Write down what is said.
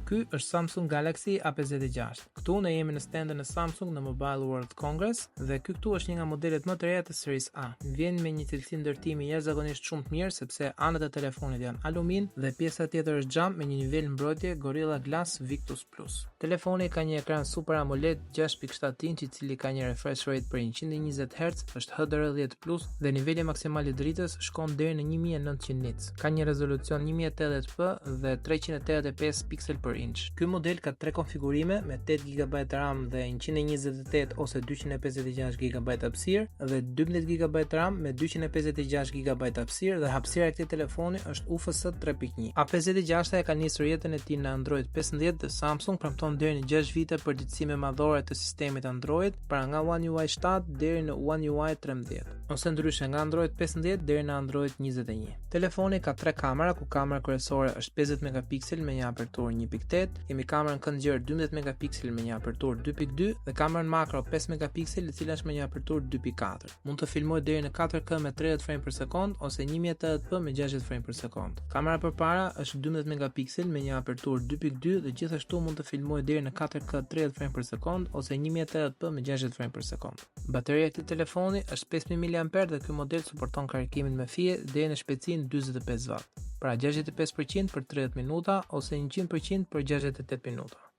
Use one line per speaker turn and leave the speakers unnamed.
Ky është Samsung Galaxy A56. Këtu ne jemi në standin e Samsung në Mobile World Congress dhe ky këtu është një nga modelet më të reja të series A. Vjen me një cilësi ndërtimi jashtëzakonisht shumë të mirë sepse anët e telefonit janë alumin dhe pjesa tjetër është xham me një nivel mbrojtje Gorilla Glass Victus Plus. Telefoni ka një ekran Super AMOLED 6.7 inch i cili ka një refresh rate për 120 Hz, është HDR10+ dhe niveli maksimal i dritës shkon deri në 1900 nits. Ka një rezolucion 1080p dhe 385 piksel për inch. Ky model ka 3 konfigurime me 8 GB RAM dhe 128 ose 256 GB hapësirë dhe 12 GB RAM me 256 GB hapësirë dhe hapësira e këtij telefoni është UFS 3.1. A56 ka nisur jetën e tij në Android 15 dhe Samsung premton deri në 6 vite përgjithësime madhore të sistemit Android, pra nga One UI 7 deri në One UI 13, ose ndryshe nga Android 15 deri në Android 21. Telefoni ka 3 kamera, ku kamera kryesore është 50 megapiksel me një aperturë 1.8, kemi kamerën këndgjër 12 megapiksel me një aperturë 2.2 dhe kamerën makro 5 megapiksel e cila është me një aperturë 2.4. Mund të filmoj deri në 4K me 30 frame per sekond ose 1080p me 60 frame per sekond. Kamera përpara është 12 megapiksel me një aperturë 2.2 dhe gjithashtu mund të filmoj deri në 4K 30 frame per sekond ose 1080p me 60 frame per sekond. Bateria e këtij telefoni është 5000 mAh dhe ky model suporton karikimin me fije deri në shpejtësinë 45W. Pra 65% për 30 minuta ose 100% për 68 minuta.